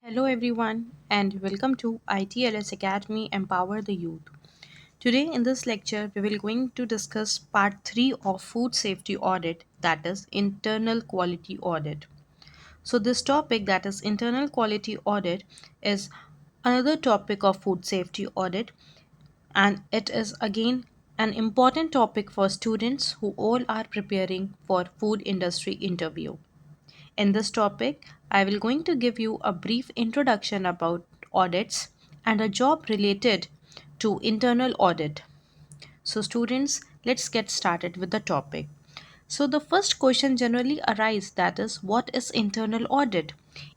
Hello, everyone, and welcome to ITLS Academy Empower the Youth. Today, in this lecture, we will going to discuss part 3 of food safety audit, that is, internal quality audit. So, this topic, that is, internal quality audit, is another topic of food safety audit, and it is again an important topic for students who all are preparing for food industry interview. In this topic, I will going to give you a brief introduction about audits and a job related to internal audit. So students, let's get started with the topic. So the first question generally arises, that is what is internal audit?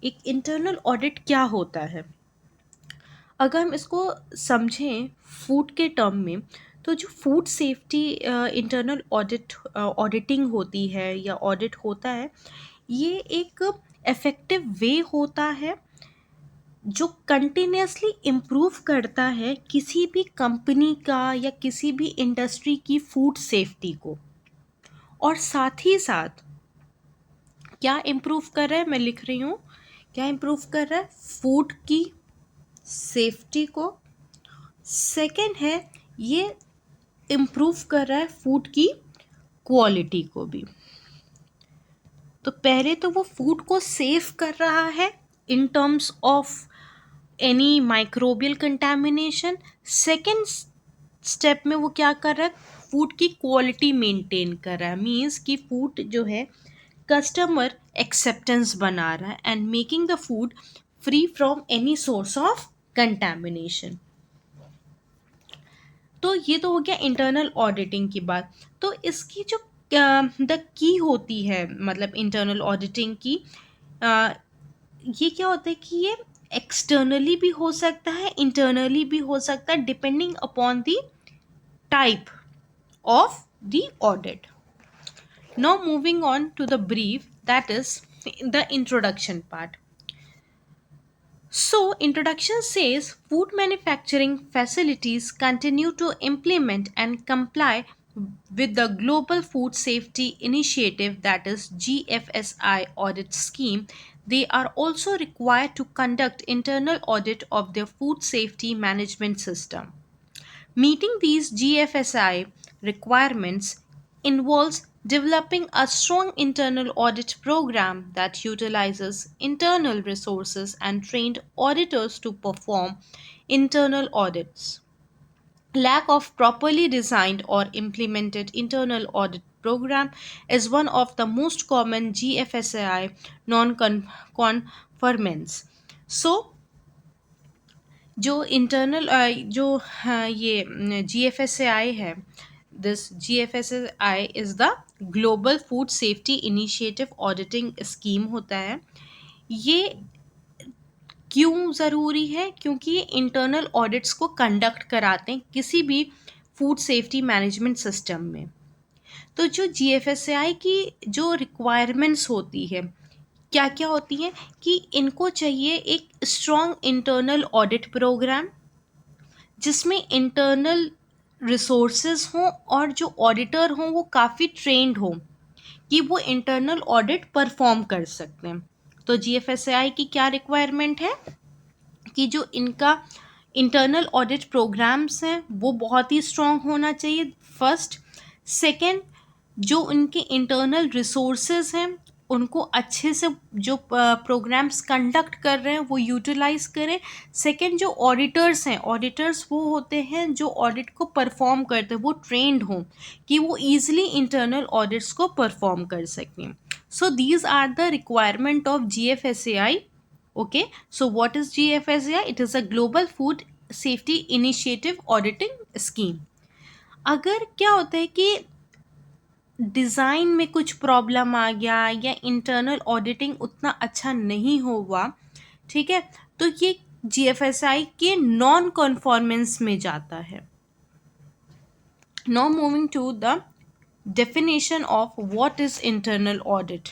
एक internal audit क्या होता है? अगर हम इसको समझें food के term में, तो जो फूड सेफ्टी इंटरनल ऑडिटिंग होती है या ऑडिट होता है, ये एक इफ़ेक्टिव वे होता है जो कंटिन्यूअसली इम्प्रूव करता है किसी भी कंपनी का या किसी भी इंडस्ट्री की फूड सेफ्टी को। और साथ ही साथ क्या इम्प्रूव कर रहा है, मैं लिख रही हूँ, क्या इम्प्रूव कर रहा है? फूड की सेफ्टी को। सेकंड है, ये इम्प्रूव कर रहा है फूड की क्वालिटी को भी। तो पहले तो वो फूड को सेफ कर रहा है in terms of any microbial contamination. Second step में वो क्या कर रहा है? फूड की क्वालिटी मेंटेन कर रहा है, मीन्स कि फूड जो है कस्टमर एक्सेप्टेंस बना रहा है and making the food free from any source of contamination. तो ये तो हो गया इंटरनल ऑडिटिंग की बात। तो इसकी जो द की होती है, मतलब इंटरनल ऑडिटिंग की, अ, ये क्या होता है कि ये एक्सटर्नली भी हो सकता है, इंटरनली भी हो सकता है, depending upon the type of the audit. Now moving on to the brief, that is the introduction part. So, introduction says food manufacturing facilities continue to implement and comply with the Global Food Safety Initiative, that is GFSI audit scheme. They are also required to conduct internal audit of their food safety management system. Meeting these GFSI requirements involves developing a strong internal audit program that utilizes internal resources and trained auditors to perform internal audits. Lack of properly designed or implemented internal audit program is one of the most common GFSI non-conformance. So, जो internal जो ये G F S A I है, this G F S A I is the global food safety initiative auditing scheme होता है। ये क्यों ज़रूरी है? क्योंकि ये इंटरनल ऑडिट्स को कंडक्ट कराते हैं किसी भी फूड सेफ्टी मैनेजमेंट सिस्टम में। तो जो जी एफ एस ए आई की जो रिक्वायरमेंट्स होती है, क्या क्या होती हैं कि इनको चाहिए एक स्ट्रॉन्ग इंटरनल ऑडिट प्रोग्राम जिसमें इंटरनल रिसोर्सेज हों और जो ऑडिटर हों वो काफ़ी ट्रेंड हों कि वो इंटरनल ऑडिट परफॉर्म कर सकते हैं। तो जीएफएसआई की क्या रिक्वायरमेंट है कि जो इनका इंटरनल ऑडिट प्रोग्राम्स हैं वो बहुत ही स्ट्रॉन्ग होना चाहिए, फर्स्ट। सेकंड, जो उनके इंटरनल रिसोर्सेज हैं उनको अच्छे से जो प्रोग्राम्स कंडक्ट कर रहे हैं वो यूटिलाइज करें। सेकंड, जो ऑडिटर्स हैं, ऑडिटर्स वो होते हैं जो ऑडिट को परफॉर्म करते हैं, वो ट्रेंड हों कि वो ईजिली इंटरनल ऑडिट्स को परफॉर्म कर सकें। So these are the requirement of GFSAI. Okay, so what is GFSAI? It is a Global Food Safety Initiative Auditing Scheme. अगर क्या होता है कि डिज़ाइन में कुछ प्रॉब्लम आ गया या इंटरनल ऑडिटिंग उतना अच्छा नहीं हुआ, ठीक है, तो ये GFSI के नॉन कॉन्फॉर्मेंस में जाता है। Now moving to the definition of what is internal audit.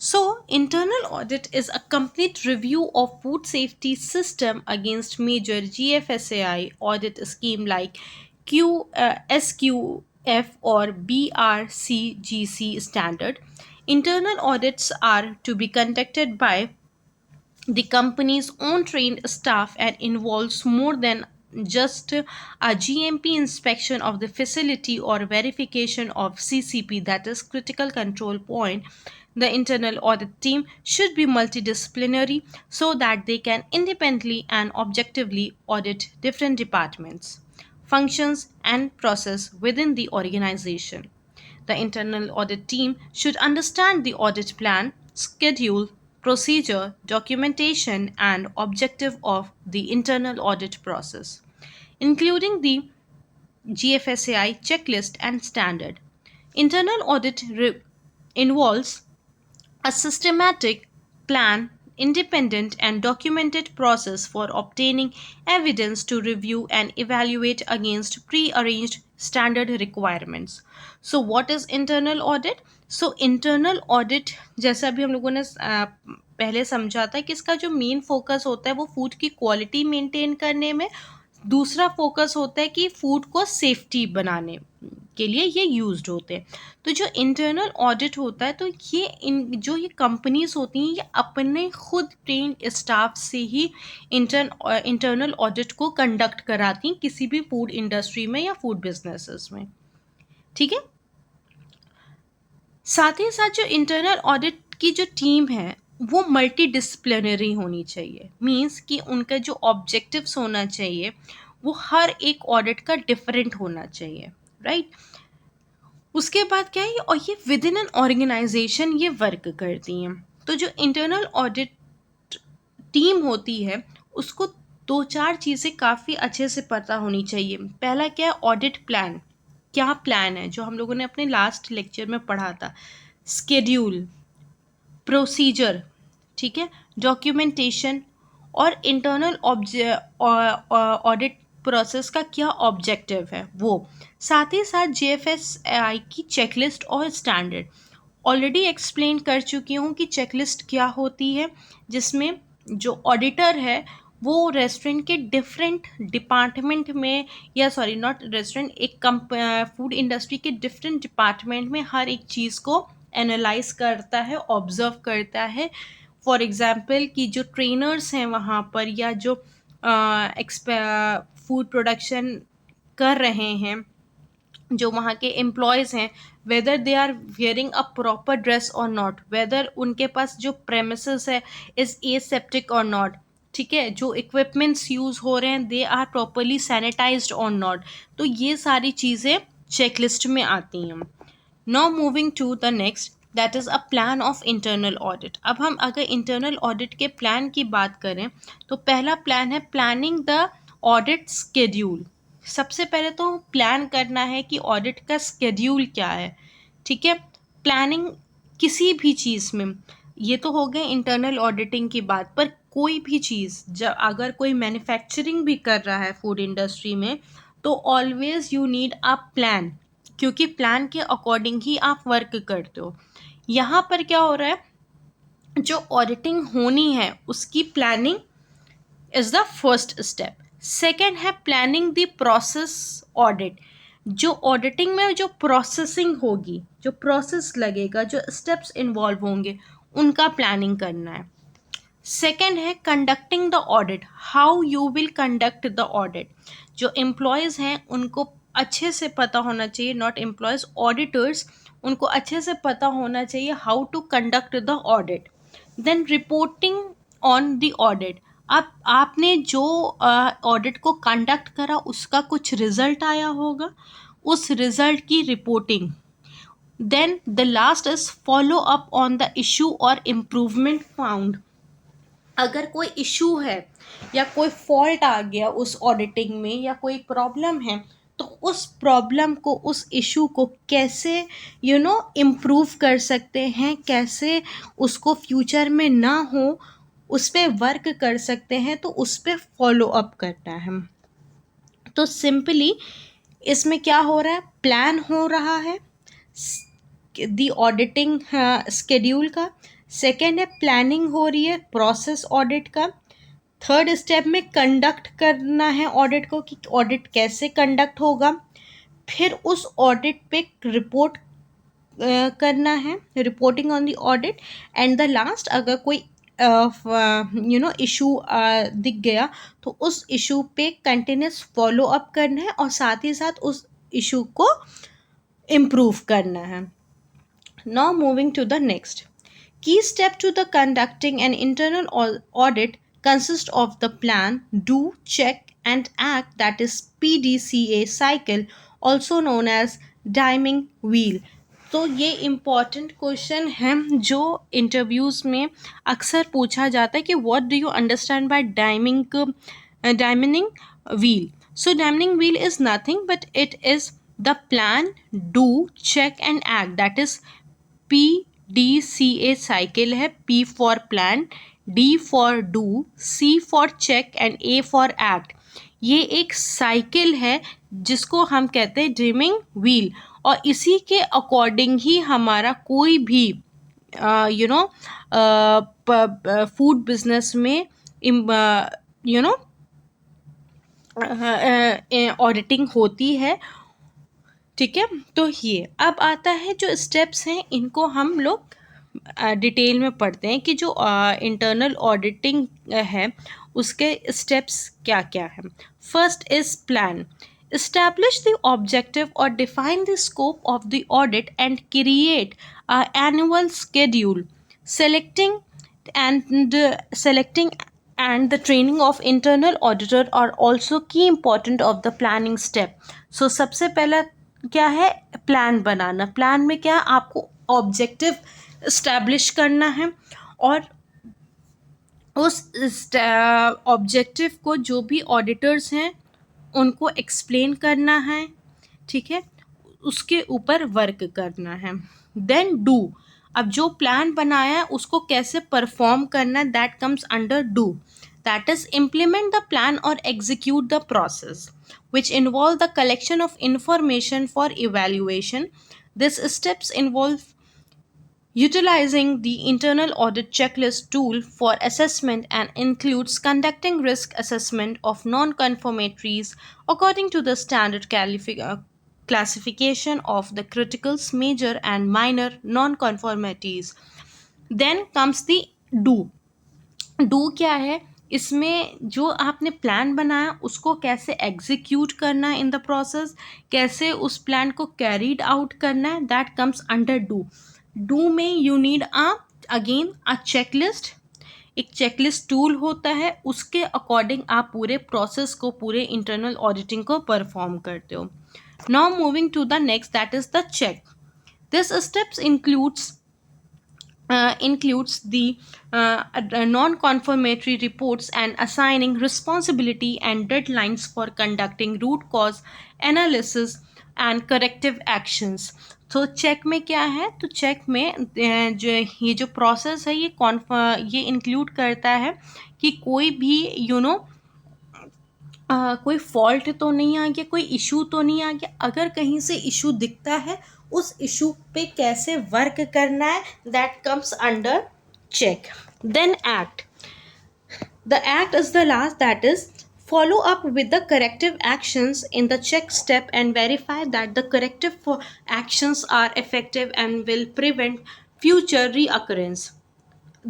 So, internal audit is a complete review of food safety system against major GFSAI audit scheme like SQF or BRCGC standard. Internal audits are to be conducted by the company's own trained staff and involves more than just a GMP inspection of the facility or verification of CCP, that is critical control point. The internal audit team should be multidisciplinary so that they can independently and objectively audit different departments, functions, and process within the organization. The internal audit team should understand the audit plan, schedule, procedure, documentation, and objective of the internal audit process, including the GFSAI checklist and standard. Internal audit involves a systematic, plan, independent, and documented process for obtaining evidence to review and evaluate against pre-arranged standard requirements. So, what is internal audit? So, internal audit जैसा भी हम लोगों ने पहले समझा था कि इसका जो मेन फोकस होता है वो फूड की क्वालिटी मेंटेन करने में, दूसरा फोकस होता है कि फूड को सेफ्टी बनाने के लिए ये यूज्ड होते हैं। तो जो इंटरनल ऑडिट होता है तो ये ये कंपनीज होती हैं ये अपने खुद ट्रेन्ड स्टाफ से ही इंटरनल ऑडिट को कंडक्ट कराती हैं किसी भी फूड इंडस्ट्री में या फूड बिजनेसेस में। ठीक है, साथ ही साथ जो इंटरनल ऑडिट की जो टीम है वो मल्टी डिसिप्लिनरी होनी चाहिए। मीन्स कि उनका जो ऑब्जेक्टिव्स होना चाहिए वो हर एक ऑडिट का डिफरेंट होना चाहिए, राइट। उसके बाद क्या है, और ये विद इन एन ऑर्गेनाइजेशन ये वर्क करती हैं। तो जो इंटरनल ऑडिट टीम होती है उसको दो चार चीज़ें काफ़ी अच्छे से पता होनी चाहिए। पहला क्या है, ऑडिट प्लान, क्या प्लान है जो हम लोगों ने अपने लास्ट लेक्चर में पढ़ा था। स्केड्यूल, प्रोसीजर, ठीक है, डॉक्यूमेंटेशन और इंटरनल ऑडिट प्रोसेस का क्या ऑब्जेक्टिव है वो, साथ ही साथ JFSAI की चेकलिस्ट और स्टैंडर्ड। ऑलरेडी एक्सप्लेन कर चुकी हूँ कि चेकलिस्ट क्या होती है, जिसमें जो ऑडिटर है वो रेस्टोरेंट के डिफरेंट डिपार्टमेंट में, या सॉरी नॉट रेस्टोरेंट, एक फूड इंडस्ट्री के डिफरेंट डिपार्टमेंट में हर एक चीज़ को एनालाइज करता है, ऑब्जर्व करता है। फॉर एग्जांपल कि जो ट्रेनर्स हैं वहाँ पर या जो फूड प्रोडक्शन कर रहे हैं, जो वहाँ के एम्प्लॉयज़ हैं, whether they are wearing a proper dress और नॉट, वेदर उनके पास जो प्रेमिसेस है इज़ एसेप्टिक और नॉट, ठीक है, जो इक्विपमेंट्स यूज़ हो रहे हैं दे आर प्रॉपरली सैनिटाइज्ड और नॉट। तो ये सारी चीज़ें चेकलिस्ट में आती हैं। Now moving to the next, that is a plan of internal audit. अब हम अगर इंटरनल ऑडिट के प्लान की बात करें तो पहला प्लान है प्लानिंग द ऑडिट स्केड्यूल। सबसे पहले तो प्लान करना है कि ऑडिट का स्केड्यूल क्या है, ठीक है। प्लानिंग किसी भी चीज़ में, ये तो हो गए इंटरनल ऑडिटिंग की बात, पर कोई भी चीज़ जब अगर कोई मैन्युफैक्चरिंग भी कर रहा है फूड इंडस्ट्री में तो always you need a plan, क्योंकि प्लान के अकॉर्डिंग ही आप वर्क करते हो। यहाँ पर क्या हो रहा है, जो ऑडिटिंग होनी है उसकी planning is the first step. Second है प्लानिंग द प्रोसेस ऑडिट, जो ऑडिटिंग में जो प्रोसेसिंग होगी, जो प्रोसेस लगेगा, जो स्टेप्स इन्वॉल्व होंगे उनका प्लानिंग करना है। सेकेंड है conducting the audit, how you will conduct the audit. जो एम्प्लॉयज़ हैं उनको अच्छे से पता होना चाहिए, नॉट एम्प्लॉयज़, ऑडिटर्स, उनको अच्छे से पता होना चाहिए how to conduct the audit. Then reporting on the audit, अब आपने जो ऑडिट को कंडक्ट करा उसका कुछ रिजल्ट आया होगा, उस रिजल्ट की reporting. Then the last is follow up on the issue और इम्प्रूवमेंट फाउंड। अगर कोई इशू है या कोई फॉल्ट आ गया उस ऑडिटिंग में या कोई प्रॉब्लम है तो उस प्रॉब्लम को, उस इशू को कैसे इम्प्रूव कर सकते हैं, कैसे उसको फ्यूचर में ना हो उस पर वर्क कर सकते हैं, तो उस पर फॉलो अप करना है। तो सिंपली इसमें क्या हो रहा है, प्लान हो रहा है दी ऑडिटिंग स्केड्यूल का। सेकेंड है प्लानिंग हो रही है प्रोसेस ऑडिट का। थर्ड स्टेप में कंडक्ट करना है ऑडिट को कि ऑडिट कैसे कंडक्ट होगा। फिर उस ऑडिट पे रिपोर्ट करना है, reporting on the audit. And the last, अगर कोई इशू दिख गया तो उस इशू पे कंटिन्यूस फॉलो अप करना है और साथ ही साथ उस इशू को इम्प्रूव करना है. Now moving to the next. Key step to the conducting an internal audit consists of the plan, do, check and act, that is PDCA cycle, also known as diming wheel. तो ये important question है जो interviews में अक्सर पूछा जाता है कि what do you understand by diamonding wheel. So damming wheel is nothing but it is the plan, do, check and act, that is PDCA cycle है. P for plan, D for do, C for check and A for act. ये एक cycle है जिसको हम कहते हैं dreaming wheel और इसी के अकॉर्डिंग ही हमारा कोई भी फूड बिजनेस में ऑडिटिंग होती है. ठीक है, तो ये अब आता है जो स्टेप्स हैं इनको हम लोग डिटेल में पढ़ते हैं कि जो इंटरनल ऑडिटिंग है उसके स्टेप्स क्या क्या है. First is plan. Establish the objective or define the scope of the audit and create an annual schedule. Selecting and the training of internal auditor are also key important of the planning step. So सबसे पहला क्या है, plan बनाना. Plan में क्या आपको objective establish करना है और उस ऑब्जेक्टिव को जो भी ऑडिटर्स हैं उनको एक्सप्लेन करना है. ठीक है, उसके ऊपर वर्क करना है. Then do. अब जो प्लान बनाया है उसको कैसे परफॉर्म करना है, that comes under do. That is implement the plan और execute the process which involve the collection of information for evaluation. These steps involve utilizing the internal audit checklist tool for assessment and includes conducting risk assessment of non-conformities according to the standard classification of the criticals, major and minor non-conformities. Then comes the do. Do क्या है, इसमें जो आपने plan बनाया उसको कैसे execute करना है इन द प्रोसेस, कैसे उस प्लान को कैरीड आउट करना है, that comes under do. Do में you need again a checklist. एक चेकलिस्ट टूल होता है, उसके अकॉर्डिंग आप पूरे प्रोसेस को, पूरे इंटरनल ऑडिटिंग को परफॉर्म करते हो. Now moving to the next, that is the check. This steps includes the non-confirmatory reports and assigning responsibility and deadlines for conducting root cause analysis and corrective actions. तो check में क्या है, तो check में जो ये जो प्रोसेस है ये इंक्लूड करता है कि कोई भी कोई फॉल्ट तो नहीं आ गया, कोई इशू तो नहीं आ गया. अगर कहीं से इशू दिखता है उस इशू पे कैसे वर्क करना है, that comes under check. Then act. The act is the last, that is follow up with the corrective actions in the check step and verify that the corrective actions are effective and will prevent future reoccurrence.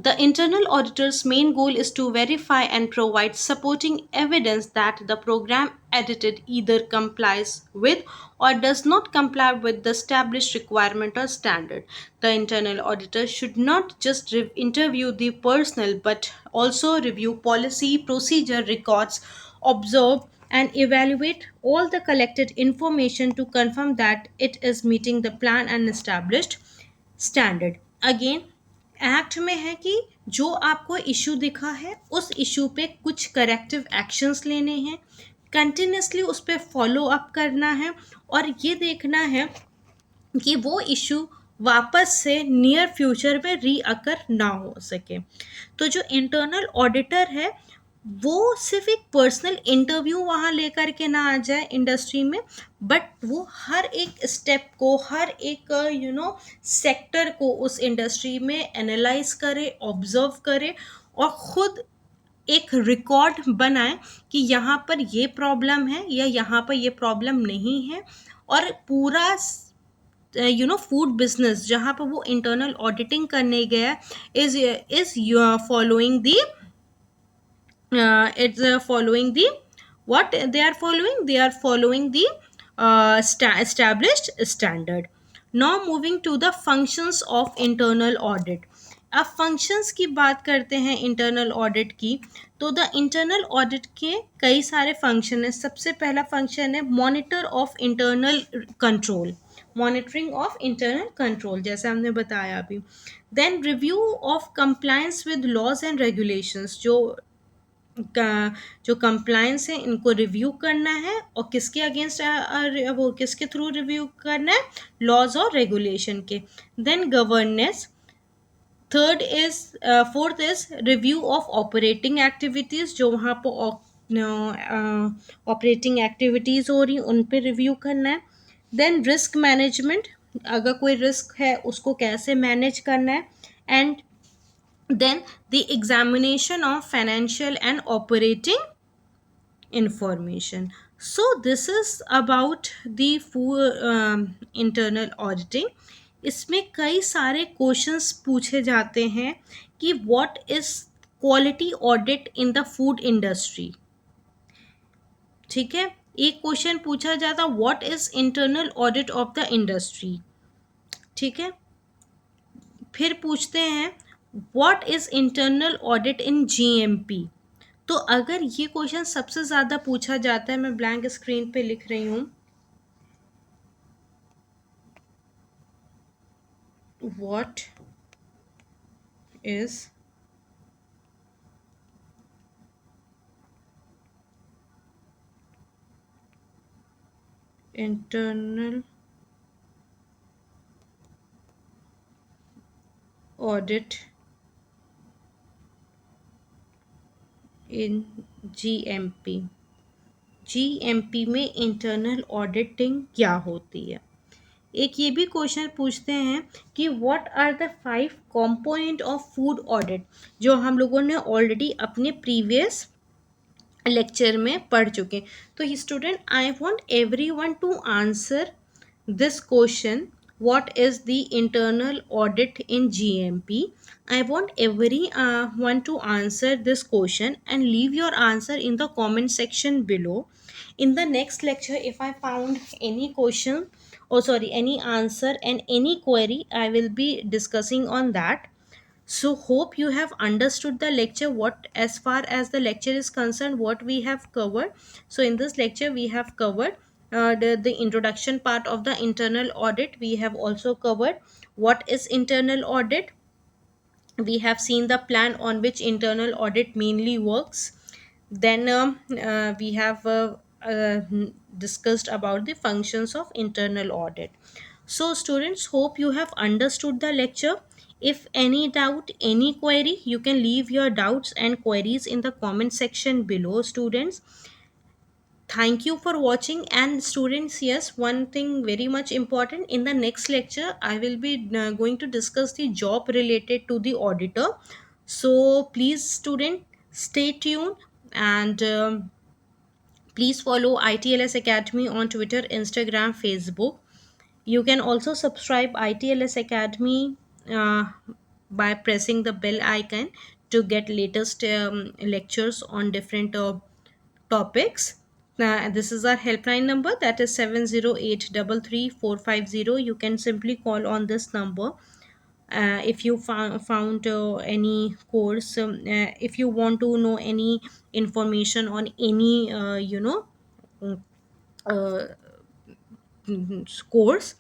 The internal auditor's main goal is to verify and provide supporting evidence that the program edited either complies with or does not comply with the established requirement or standard. The internal auditor should not just interview the personnel but also review policy, procedure, records, observe and evaluate all the collected information to confirm that it is meeting the plan and established standard. Again, act में है कि जो आपको issue दिखा है उस issue पे कुछ करेक्टिव एक्शंस लेने हैं, कंटिन्यूसली उस पर फॉलो अप करना है और ये देखना है कि वो इशू वापस से नियर फ्यूचर में रीअकर ना हो सके. तो जो इंटरनल ऑडिटर है वो सिर्फ एक पर्सनल इंटरव्यू वहाँ लेकर के ना आ जाए इंडस्ट्री में, बट वो हर एक स्टेप को, हर एक सेक्टर को उस इंडस्ट्री में एनालाइज करे, ऑब्जर्व करे और ख़ुद एक रिकॉर्ड बनाए कि यहाँ पर ये प्रॉब्लम है या यहाँ पर ये प्रॉब्लम नहीं है, और पूरा फूड बिजनेस जहाँ पर वो इंटरनल ऑडिटिंग करने गया is following the it's following the what they are following, they are following the established standard. Now moving to the functions of internal audit. अब फंक्शंस की बात करते हैं इंटरनल ऑडिट की, तो द इंटरनल ऑडिट के कई सारे फंक्शन है. सबसे पहला फंक्शन है monitor of internal control, monitoring of internal control जैसे हमने बताया अभी. Then review of compliance with laws and regulations, का जो कंप्लायंस है इनको रिव्यू करना है, और किसके अगेंस्ट वो किसके थ्रू रिव्यू करना है, लॉज और रेगुलेशन के. Then governance. Third is fourth is review of operating activities, जो वहाँ पर ऑपरेटिंग एक्टिविटीज़ हो रही उन पे रिव्यू करना है. देन रिस्क मैनेजमेंट, अगर कोई रिस्क है उसको कैसे मैनेज करना है. And then the examination of financial and operating information. So this is about the internal auditing. इसमें कई सारे क्वेश्चंस पूछे जाते हैं कि what is quality audit in the food industry. ठीक है, एक क्वेश्चन पूछा जाता what is internal audit of the industry. ठीक है, फिर पूछते हैं what is internal audit in GMP. तो अगर ये क्वेश्चन सबसे ज़्यादा पूछा जाता है, मैं ब्लैंक स्क्रीन पे लिख रही हूँ, what is internal audit in GMP. GMP में इंटरनल ऑडिटिंग क्या होती है. एक ये भी क्वेश्चन पूछते हैं कि what are the 5 component of food audit, जो हम लोगों ने ऑलरेडी अपने प्रीवियस लेक्चर में पढ़ चुके. तो student, I want everyone to answer this question, what is the internal audit in GMP. I want every one to answer this question and leave your answer in the comment section below. In the next lecture, if I found any question, or sorry, any answer and any query, I will be discussing on that. So hope you have understood the lecture, what as far as the lecture is concerned, what we have covered. So in this lecture we have covered the introduction part of the internal audit. We have also covered what is internal audit. We have seen the plan on which internal audit mainly works. Then we have discussed about the functions of internal audit. So students, hope you have understood the lecture. If any doubt, any query, you can leave your doubts and queries in the comment section below, students. Thank you for watching. And students, yes, one thing very much important, in the next lecture I will be going to discuss the job related to the auditor. So please student, stay tuned, and please follow ITLS Academy on Twitter, Instagram, Facebook. You can also subscribe ITLS Academy by pressing the bell icon to get latest lectures on different topics. This is our helpline number, that is 70833 450. You can simply call on this number if you found any course, if you want to know any information on any uh, course.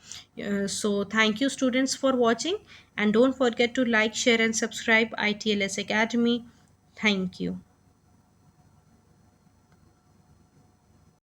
So thank you students for watching, and don't forget to like, share and subscribe ITLS Academy. Thank you.